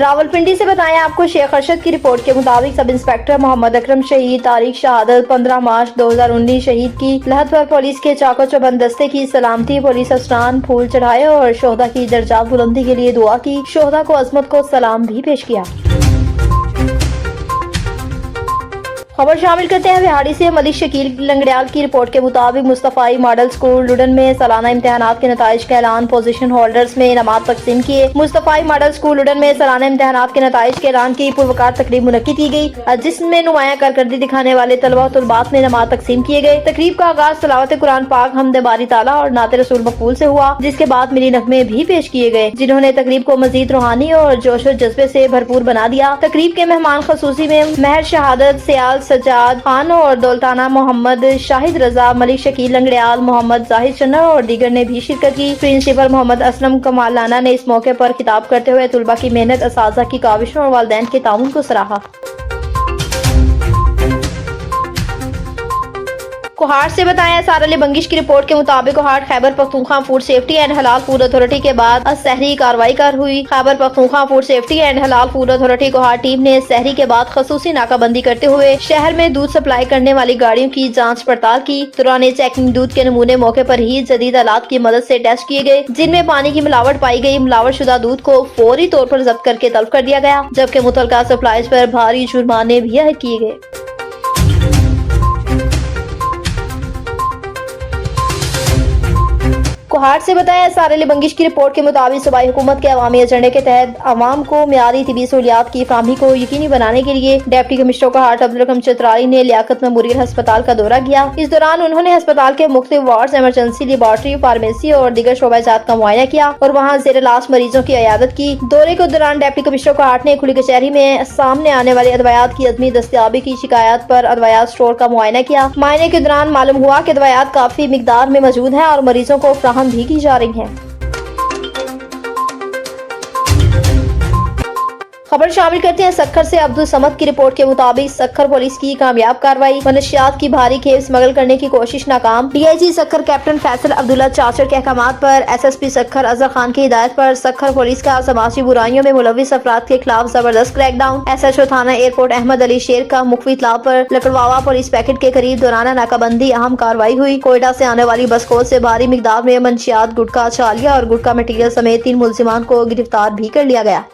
रावलपिंडी से बताएं आपको शेख अरशद की रिपोर्ट के मुताबिक सब इंस्पेक्टर मोहम्मद अकरम शहीद तारीख शहादत 15 मार्च 2019 शहीद की लहद पर पुलिस के चाको चौबंद दस्ते की सलामती, पुलिस अफसरान फूल चढ़ाए और शोहदा की दर्जात बुलंदी के लिए दुआ की। शोहदा को अजमत को सलाम भी पेश किया। खबर शामिल करते हैं बिहाड़ी से। मलिक शकील लंगड़ियाल की रिपोर्ट के मुताबिक मुस्तफाई मॉडल स्कूल लुडन में सालाना इम्तिहानात के नताइज का ऐलान, पोजीशन होल्डर्स में इनामात तकसीम किए। मुस्तफाई मॉडल स्कूल लुडन में सालाना इम्तिहानात के नताइज के ऐलान की पुरवकार तकरीब मुनक्किद की गई, जिसमें नुमाया कारकर्दगी दिखाने वाले तलबा और तलबात में इनामात तकसीम किए गए। तकरीब का आगाज तलावत कुरान पाक, हमद बारी ताला और नाते रसूल मकबूल से हुआ, जिसके बाद मिली नगमे भी पेश किए गए, जिन्होंने तकरीब को मजीद रूहानी और जोश और जज्बे से भरपूर बना दिया। तकरीब के मेहमान खसूसी में महर शहादत, सियाल सज्जाद खान और दौलताना मोहम्मद, शाहिद रजा, मलिक शकील लंगड़ियाल, मोहम्मद जाहिद चन्ना और दीगर ने भी शिरकत की। प्रिंसिपल मोहम्मद असलम कमालाना ने इस मौके पर खिताब करते हुए तुलबा की मेहनत, असातिज़ा की काविशों और वालिदैन के ताउन को सराहा। कोहाट से बताया सार अली बंगिश की रिपोर्ट के मुताबिक Kohat Khyber Pakhtunkhwa food safety and हलाल फूड अथॉरिटी के बाद सहरी कार्रवाई कर हुई। Khyber Pakhtunkhwa food safety and हलाल फूड अथॉरिटी कोहाट टीम ने सहरी के बाद खसूसी नाकाबंदी करते हुए शहर में दूध सप्लाई करने वाली गाड़ियों की जांच पड़ताल की। दौरान चेकिंग दूध के नमूने मौके पर ही जदीद आलात की मदद से टेस्ट किए गए, जिनमें पानी की मिलावट पाई गई। मिलावट शुदा दूध को फौरी तौर पर जब्त करके तलब कर दिया गया, जबकि मुतलका सप्लाईज पर भारी जुर्माने भी आयद किए गए। कोहाट से बताया सार अली बंगिश की रिपोर्ट के मुताबिक सूबाई हुकूमत के अवामी एजेंडे के तहत आवाम को मियारी तिबी सहूलियात की फराहमी को यकीनी बनाने के लिए डिप्टी कमिश्नर कोहाट अब्दुल रहीम चतराली ने लियाकत मेमोरियल अस्पताल का दौरा किया। इस दौरान उन्होंने अस्पताल के मुख्तलिफ वार्ड, इमरजेंसी, लेबॉर्ट्री, फार्मेसी और दीगर शोबाजात का मुआयना किया और वहाँ जेर इलाज मरीजों की इयादत की। दौरे के दौरान डिप्टी कमिश्नर कोहाट ने खुली कचहरी में सामने आने वाली अदवायात की अदमी दस्तयाबी की शिकायत पर अदवायात स्टोर का मुआयना किया। मुआयने के दौरान मालूम हुआ कि अदवायात काफी मिकदार में मौजूद है और मरीजों को फराहम भी की जा रही है। खबर शामिल करते हैं सक्खर से। अब्दुल समद की रिपोर्ट के मुताबिक सक्खर पुलिस की कामयाब कार्रवाई, मनशियात की भारी खेप स्मगल करने की कोशिश नाकाम। डीआईजी सक्खर कैप्टन फैसल अब्दुल्ला चाचर के अहकामात पर एसएसपी सक्खर अजहर खान की हिदायत पर सक्खर पुलिस का समाजी बुराइयों में मुलविस अफराद के खिलाफ जबरदस्त क्रैकडाउन। एसएचओ थाना एयरपोर्ट अहमद अली शेर का मुख्फी इतला पर लकड़वावा पुलिस पैकेट के करीब दौराना नाकाबंदी अहम कार्रवाई हुई। कोयटा से आने वाली बस से भारी मिकदार में मनशियात, गुटखा, चालिया और गुटखा मटीरियल समेत 3 मुलजिमान को गिरफ्तार भी कर लिया गया।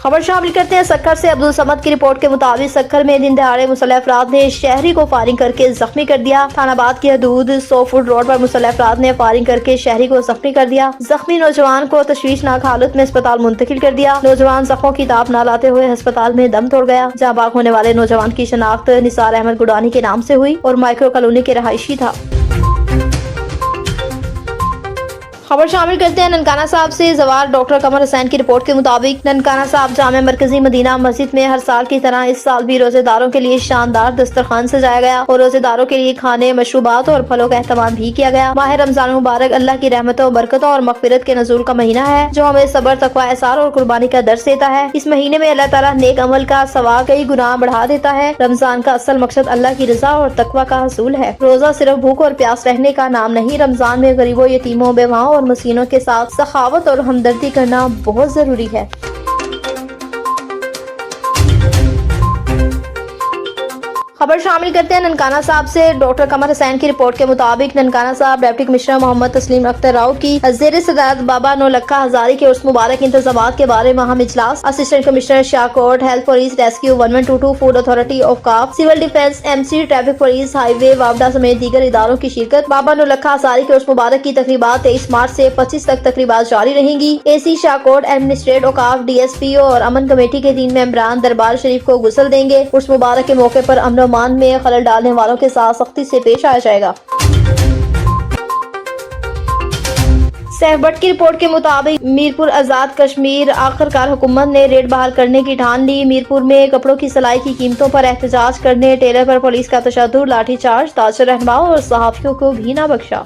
खबर शामिल करते हैं सक्खर से। अब्दुल समद की रिपोर्ट के मुताबिक सक्खर में दिन दहाड़े मुसल्लह अफराद ने शहरी को फायरिंग करके जख्मी कर दिया। थानाबाद की हदूद 100 फुट रोड पर मुसल्लह अफराद ने फायरिंग करके शहरी को जख्मी कर दिया। जख्मी नौजवान को तशवीशनाक हालत में अस्पताल मुंतकिल कर दिया। नौजवान जख्मों की ताप न लाते हुए अस्पताल में दम तोड़ गया। जहाँ बाग होने वाले नौजवान की शनाख्त निसार अहमद गुडानी के नाम से हुई और माइक्रो कॉलोनी के रहायशी था। खबर शामिल करते हैं ननकाना साहब से। जवार डॉक्टर कमर हुसैन की रिपोर्ट के मुताबिक ननकाना साहब जामे मरकजी मदीना मस्जिद में हर साल की तरह इस साल भी रोजेदारों के लिए शानदार दस्तरखान सजाया गया और रोजेदारों के लिए खाने, मशरूबात और फलों का एहतमाम भी किया गया। माह रमजान मुबारक अल्लाह की रहमतों, बरकतों और मगफिरत के नज़ूल का महीना है, जो हमें सब्र, तकवा, एहसार और कुर्बानी का दर्स देता है। इस महीने में अल्लाह ताला नेक अमल का सवाब कई गुनाह बढ़ा देता है। रमजान का असल मकसद अल्लाह की रजा और तकवा का हसूल है। रोजा सिर्फ भूख और प्यास रहने का नाम नहीं। रमजान में गरीबों, यतीमों, बेवाओं और मस्कीनों के साथ सखावत और हमदर्दी करना बहुत जरूरी है। खबर शामिल करते हैं ननकाना साहब से। डॉक्टर कमर हुसैन की रिपोर्ट के मुताबिक ननकाना साहब डिप्टी कमिश्नर मोहम्मद तस्लीम अख्तर राव की ज़ेर सदारत बाबा नौलखा हजारी के उर्स मुबारक इंतजामात के बारे में अहम इजलास। Assistant commissioner Shahkot, health police, rescue 1122, food authority of काफ, civil defence, MC, traffic police, highway, वापडा समेत दीगर इदारों की शिरकत। बाबा नौलखा हजारी के उर्स मुबारक की तकरीबात 23 मार्च से 25 तक तकरीबात जारी रहेंगी। एसी शाहकोट, एडमिनिस्ट्रेट औकाफ, डीएसपी और अमन कमेटी के 3 मेंबरान दरबार शरीफ को गुस्ल देंगे। उर्स मुबारक के मौके पर अमन मान में खलल डालने वालों के साथ सख्ती से पेश आया जाएगा। सैफ भट्ट की रिपोर्ट के मुताबिक मीरपुर आजाद कश्मीर आखिरकार हुकूमत ने रेट बहाल करने की ठान ली। मीरपुर में कपड़ों की सिलाई की कीमतों पर एहतजाज करने टेलर पर पुलिस का तशद्दुद, लाठीचार्ज, ताजर रहनुमाओं और सहाफियों को भी ना बख्शा।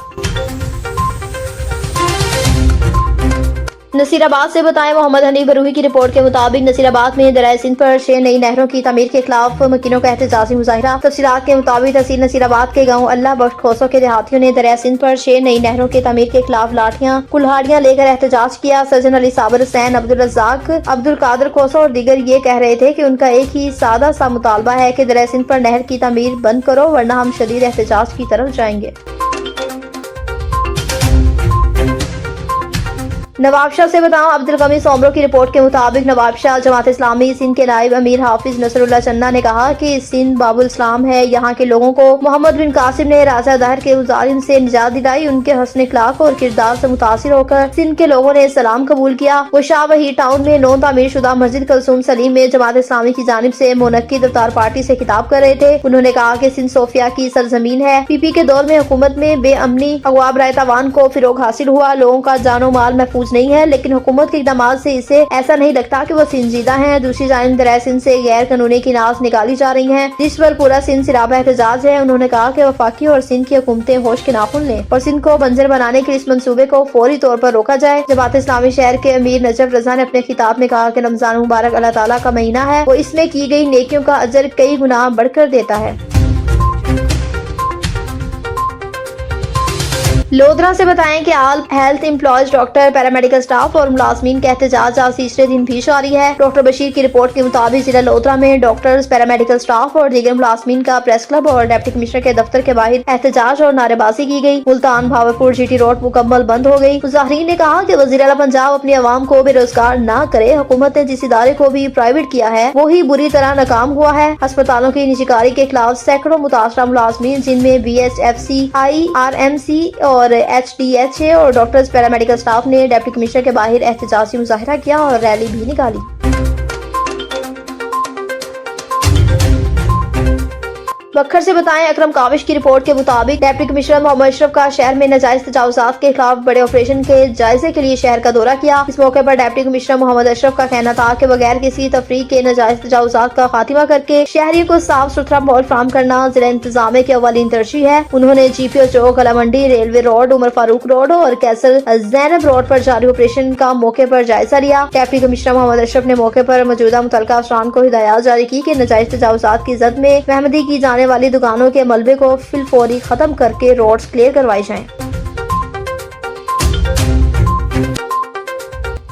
नसीराबाद से बताएं मोहम्मद हनीफ बरूही की रिपोर्ट के मुताबिक नसीराबाद में दरियाए सिंध पर 6 नई नहरों की तमीर के खिलाफ मकीनों का एहतजाजी मुजाहिरा। तफसीलात के मुताबिक तहसील नसीराबाद के गांव अल्लाह बख्श खोसो के देहातियों ने दरियाए सिंध पर 6 नई नहरों की तमीर के खिलाफ लाठियां कुल्हाड़ियां लेकर एहतजाज किया। सर्जन अली साबिर हुसैन, अब्दुल रज़ाक, अब्दुल कादिर खोसो और दीगर ये कह रहे थे कि उनका एक ही सादा सा मुतालबा है कि दरियाए सिंध पर नहर की तमीर बंद करो वरना हम शदीद एहतजाज की तरफ जाएंगे। नवाबशाह से बताऊं अब्दुल गमी सोमरो की रिपोर्ट के मुताबिक नवाबशाह जमात इस्लामी सिंध के नायब अमीर हाफिज नसरुल्लाह चन्ना ने कहा कि सिंध बाबुल इस्लाम है। यहाँ के लोगों को मोहम्मद बिन कासिम ने राजा दहर के मुजालिम से निजात दिलाई। उनके हसन इखलाक और किरदार से मुतासिर होकर सिंध के लोगों ने सलाम कबूल किया। वो शाह वहीद टाउन में नौ तामीर शुदा मस्जिद कलसूम सलीम में जमात इस्लामी की जानिब से मुनक्किद इफ्तार पार्टी से खिताब कर रहे थे। उन्होंने कहा कि सिंध सोफिया की सरजमीन है। पीपी के दौर में हुकूमत में बेअमनी अगवा बराए तावान को फिरोग हासिल हुआ। लोगों का जानो माल महफूज नहीं है, लेकिन हुकूमत के इक़दामात से इसे ऐसा नहीं लगता कि वो सिंजीदा हैं। दूसरी जानिब दरियाए सिंध से गैर कानूनी किनाज निकाली जा रही हैं, जिस पर पूरा सिंध सिराबा एहतजाज है। उन्होंने कहा कि वफाकी और सिंध की हुकूमतें होश के नाखून लें और सिंध को बंजर बनाने के इस मंसूबे को फौरी तौर पर रोका जाए। जमात इस्लामी शहर के अमीर नजफ रजा ने अपने खिताब में कहा कि रमजान मुबारक अल्लाह ताला का महीना है, वो इसमें की गई नेकियों का अजर कई गुना बढ़कर देता है। लोधरा से बताएं कि all health employees, doctor, paramedical staff और मुलाजमीन का एहतजाज आज तीसरे दिन भी जारी है। डॉक्टर बशीर की रिपोर्ट के मुताबिक जिला लोधरा में डॉक्टर्स, पैरामेडिकल स्टाफ और दीगर मुलाजमीन का प्रेस क्लब और डिप्टी कमिश्नर के दफ्तर के बाहर एहतजाज और नारेबाजी की गई। मुल्तान भावलपुर जीटी रोड मुकम्मल बंद हो गई। मुजाहिरीन ने कहा कि वज़ीर आला पंजाब अपनी आवाम को बेरोजगार न करे। हुकूमत ने जिस इदारे को भी प्राइवेट किया है वही बुरी तरह नाकाम हुआ है। अस्पतालों की निजीकारी के खिलाफ सैकड़ों मुतासरा मुलाजमीन जिनमें BHFC, IRMC और HDHA और डॉक्टर्स, पैरामेडिकल स्टाफ ने डिप्टी कमिश्नर के बाहर एहतजाजी मुजाहिरा किया और रैली भी निकाली। बखर से बताएं अकरम काविश की रिपोर्ट के मुताबिक डिप्टी कमिश्नर मोहम्मद अशरफ का शहर में नाजायज तजावुजात के खिलाफ बड़े ऑपरेशन के जायजे के लिए शहर का दौरा किया। इस मौके पर डिप्टी कमिश्नर मोहम्मद अशरफ का कहना था कि बगैर किसी तफरीक के नाजायज तजावुजात का खात्मा करके शहरियों को साफ सुथरा माहौल फराहम करना जिला इंतजामिया की अव्वलीन तरजीह है। उन्होंने GPO चौक, Kala Mandi, railway road, Umar Farooq road और कैसल जैनब रोड पर जारी ऑपरेशन का मौके पर जायजा लिया। डिप्टी कमिश्नर मोहम्मद अशरफ ने मौके पर मौजूदा मुतल्लिका अफसरान को हिदायत जारी की कि नाजायज तजावुजात की जद में महमदी की जाने वाली दुकानों के मलबे को फिलफौरी खत्म करके रोड्स क्लियर करवाई जाएं।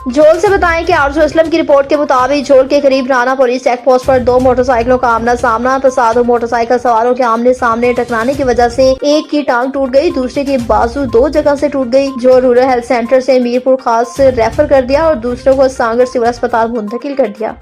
झोल से बताएं कि आरजू असलम की रिपोर्ट के मुताबिक झोल के करीब राना पुलिस चेक पोस्ट पर 2 मोटरसाइकिलों का आमना सामना तसादुम। मोटरसाइकिल सवारों के आमने सामने टकराने की वजह से एक की टांग टूट गई, दूसरे की बाजू 2 जगह से टूट गई। झोल रूरल हेल्थ सेंटर से मीरपुर खास रेफर कर दिया और दूसरों को सांगर सिविल अस्पताल मुंतकिल कर दिया।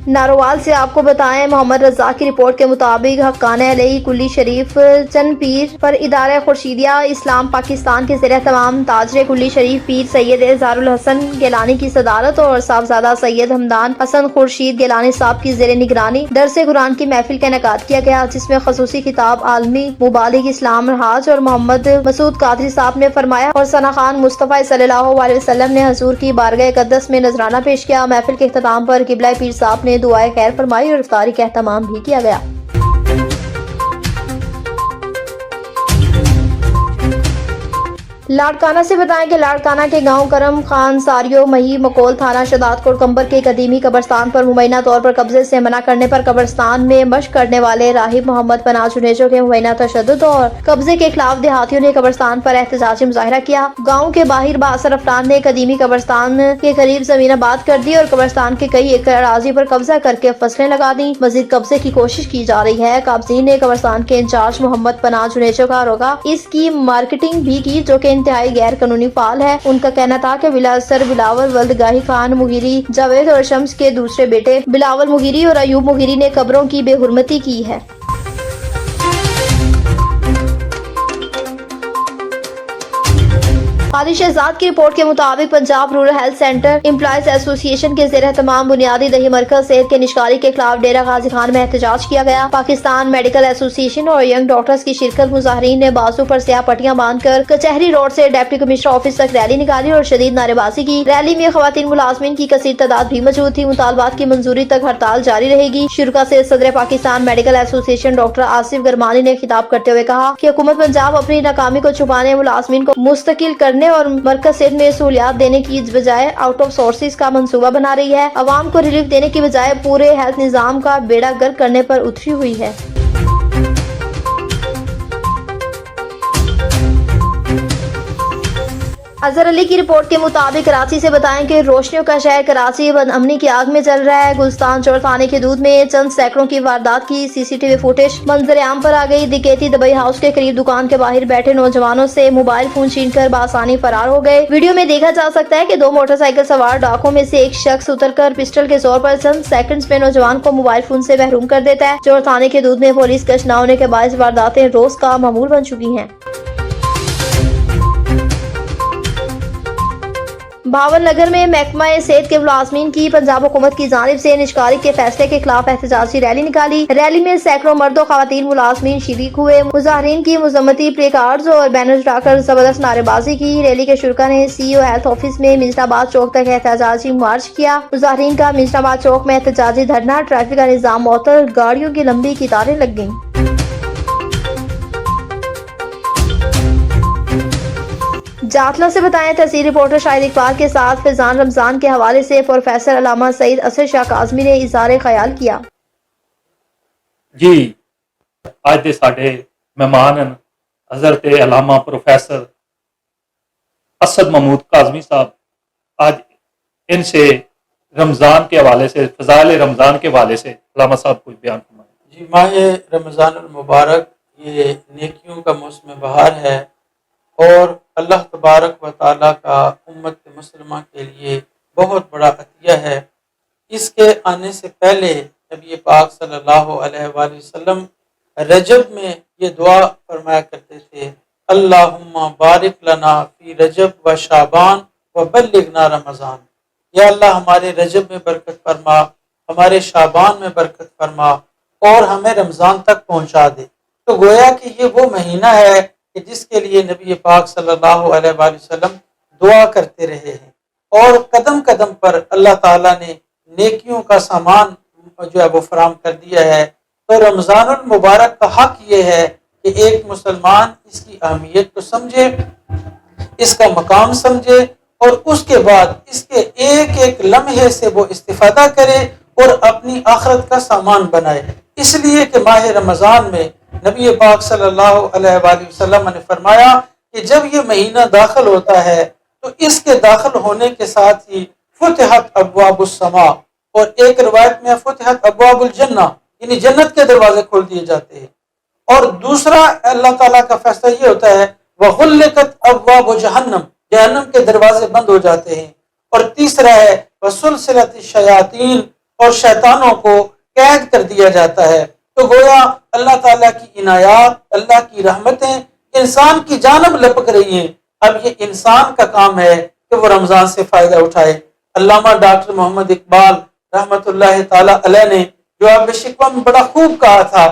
नारोवाल से आपको बताएं मोहम्मद रजा की रिपोर्ट के मुताबिक हक्काने अलई कुली शरीफ चंद पीर पर इदारा खुर्शीदिया इस्लाम पाकिस्तान के ज़रिए तमाम ताजरे कुली शरीफ पीर सैयद एजारुल हसन गिलानी की सदारत और साहबजादा सैयद हमदान हसन खुर्शीद गिलानी साहब की ज़ेरे निगरानी दरसे कुरान की महफिल का इनेकाद किया गया, जिसमें खसूसी किताब आलमी मुबालिग इस्लाम हाज और मोहम्मद मसूद कादरी साहब ने फरमाया और सना खान मुस्तफ़ा सल्लल्लाहु अलैहि वसल्लम ने हजूर की बारगाह मुक़द्दस में नजराना पेश किया। महफिल के इख्तिताम पर किबला पीर साहब ने दुआए खैर फरमाई और इफ्तारी का एहतमाम भी किया गया। लाड़काना से बताएं कि लाड़काना के गांव करम खान सारियो मही मकोल थाना शदादकोट कंबर के कदीमी कब्रस्तान पर मुबैना तौर पर कब्जे से मना करने पर कब्रस्तान में मश्क करने वाले राहिब मोहम्मद पनाह जुनेजो के मुबैना तशद्दुद और कब्जे के खिलाफ देहातियों ने कब्रस्तान पर एहतजाजी मुजाहिरा किया। गाँव के बाहर बासर अफराद ने कदीमी कब्रस्तान के करीब जमीन आबाद कर दी और कब्रस्तान के कई एकड़ अराजी पर कब्जा करके फसलें लगा दी। मजीद कब्जे की कोशिश की जा रही है। काबजीन ने कब्रस्तान के इंचार्ज मोहम्मद पनाह जुनेजो का रोका इसकी मार्केटिंग भी की, जो कि इंतहाई गैर कानूनी फाल है। उनका कहना था कि बिलासर बिलावल वल्द गाही खान मुगीरी जावेद और शम्स के दूसरे बेटे बिलावल मुगीरी और अयूब मुगीरी ने कब्रों की बेहुरमती की है। हादी शहजाद की रिपोर्ट के मुताबिक Punjab rural health centre employees association के ज़ेर तमाम बुनियादी दही मरकज सेहत के निष्कारी के खिलाफ डेरा गाजी खान में एहतजाज किया गया। पाकिस्तान मेडिकल एसोसिएशन और यंग डॉक्टर्स की शिरकत मुजाहरीन ने बाजू पर स्याह पट्टियां बांधकर कचहरी रोड से डिप्टी कमिश्नर ऑफिस तक रैली निकाली और शदीद नारेबाजी की। रैली में खवातीन मुलाजमीन की कसीर तादाद भी मौजूद थी। मुतालबात की मंजूरी तक हड़ताल जारी रहेगी। शुरुआत से सदर Pakistan medical association doctor Asif Garmani ने खिताब करते हुए कहा कि हुकूमत पंजाब अपनी नाकामी को छुपाने, मुलाजमीन को मुस्तकिल करने और मरकज सेहत में सहूलियात देने की बजाय आउट ऑफ सोर्सेज का मंसूबा बना रही है। अवाम को रिलीफ देने की बजाय पूरे हेल्थ निजाम का बेड़ा गर्क करने पर उतरी हुई है। अजहर अली की रिपोर्ट के मुताबिक कराची से बताएं कि रोशनियों का शहर कराची बदअमनी की आग में जल रहा है। गुलस्तान चौर थाने की हदूद में चंद सैकड़ों की वारदात की सीसीटीवी फुटेज मंजर आम पर आ गई। दिकेती दबई हाउस के करीब दुकान के बाहर बैठे नौजवानों से मोबाइल फोन छीनकर बासानी फरार हो गए। वीडियो में देखा जा सकता है कि दो मोटरसाइकिल सवार डाकुओं में से एक शख्स उतरकर पिस्टल के जोर पर चंद सेकंड्स में नौजवान को मोबाइल फोन से महरूम कर देता है। चौर थाने की हदूद में पुलिस गश्त न होने के बायस वारदातें रोज का मामूल बन चुकी हैं। भावन नगर में महकमा सेहत के मुलाजमीन की पंजाब हुकूमत की जानिब से निष्कारी के फैसले के खिलाफ एहतजाजी रैली निकाली। रैली में सैकड़ों मर्द और खवातीन मुलाजमीन शरीक हुए। मुजाहरीन की मुजम्मती प्ले कार्ड्स और बैनर उठाकर जबरदस्त नारेबाजी की। रैली के शुरा ने CEO हेल्थ ऑफिस में मिजनाबाद चौक तक एहतजाजी मार्च किया। मुजाहरीन का मिजनाबाद चौक में एहतजाजी धरना, ट्रैफिक का निजाम मुअत्तल, गाड़ियों की लंबी कतारें लग गयी। जातला से बताएं तहसील रिपोर्टर शाहिद इकबाल के साथ फैजान रमजान के हवाले से प्रोफेसर अल्लामा सईद असद शाह काज़मी ने इज़हार ख्याल किया। जी आज दे साडे मेहमान हज़रत अल्लामा प्रोफेसर असद महमूद काज़मी साहब, आज इनसे रमज़ान के हवाले से, फ़ज़ाइल रमज़ान के हवाले से अल्लामा साहब कुछ बयान फरमाएं। जी, माह रमज़ान मुबारक ये नेकियों का मौसम बहार है और अल्लाह तबारक व तआला का उम्मत मुस्लिमा के लिए बहुत बड़ा अतिया है। इसके आने से पहले नबी पाक सल्लल्लाहु अलैहि वसल्लम रजब में ये दुआ फरमाया करते थे, अल्लाहुम्मा बारिक लना फी रजब व शाबान व बल्लिगना रमज़ान। या अल्लाह हमारे रजब में बरकत फरमा, हमारे शाबान में बरकत फरमा और हमें रमज़ान तक पहुँचा दे। तो गोया कि ये वो महीना है कि जिसके लिए नबी पाक सल्लल्लाहु अलैहि वसल्लम दुआ करते रहे हैं और कदम कदम पर अल्लाह ताला ने नेकियों का सामान जो है वो फराम कर दिया है। तो रमज़ानुल मुबारक का हक ये है कि एक मुसलमान इसकी अहमियत को समझे, इसका मकाम समझे और उसके बाद इसके एक एक लम्हे से वो इस्तिफादा करे और अपनी आखिरत का सामान बनाए। इसलिए कि माह रमज़ान में नबी पाक सल्लल्लाहु अलैहि वसल्लम ने फरमाया कि जब ये महीना दाखिल होता है तो इसके दाखिल होने के साथ ही फुतिहत अब्वाबुस समा, और एक रिवायत में फुतिहत अब्वाबुल जन्ना, यानी जन्नत के दरवाजे खोल दिए जाते हैं। और दूसरा अल्लाह ताला का फैसला ये होता है वगुल्लिकत अब्वाबु जहन्नम, जहन्नम के दरवाजे बंद हो जाते हैं। और तीसरा है वसुलसिलति शयातीन, और शैतानों को कैद कर दिया जाता है। तो गोया अल्लाह ताला की इनायात, अल्लाह की रहमतें इंसान की जानब लपक रही हैं। अब ये इंसान का काम है कि वो रमज़ान से फ़ायदा उठाए। अल्लामा डॉक्टर मोहम्मद इकबाल रहमतुल्लाह ताला अलैह ने जवाब शिकवा में बड़ा खूब कहा था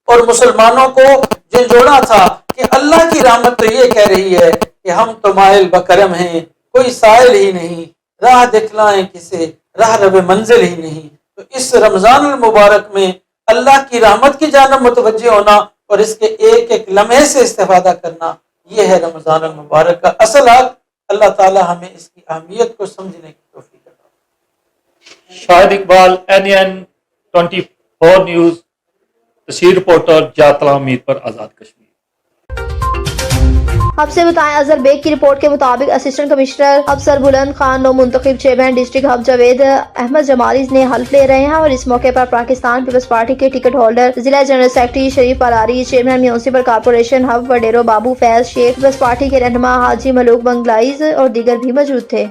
और मुसलमानों को झंझोड़ा था कि अल्लाह की रहमत तो ये कह रही है कि हम तो माइल बकरम हैं, कोई साइल ही नहीं, राह दिखलाएं किसे, राह रवे मंजिल ही नहीं। तो इस रमज़ान मुबारक में अल्लाह की रहमत की जानब मुतवज्जे होना और इसके एक एक लम्हे से इस्तेफादा करना, ये है रमज़ान मुबारक का असल हक। अल्लाह ताला हमें इसकी अहमियत को समझने की तौफीक अता। शाहिद इकबाल, NN 24 न्यूज़, तस्वीर रिपोर्टर जातला उम्मीद पर आज़ाद कश्मीर। आपसे बताएं अजहर बेग की रिपोर्ट के मुताबिक असिस्टेंट कमिश्नर अफसर बुलंद खान नो मुंतखब चेयरमैन डिस्ट्रिक्ट हब जावेद अहमद जमाली ने हल्फ ले रहे हैं और इस मौके पर पाकिस्तान पीपल्स पार्टी के टिकट होल्डर जिला general secretary Sharif Palari, chairman municipal corporation Hub वडेरो बाबू फैज शेख, पीपल्स पार्टी के रहनुमा हाजी मलूक बंगलाइज और दीगर भी मौजूद थे।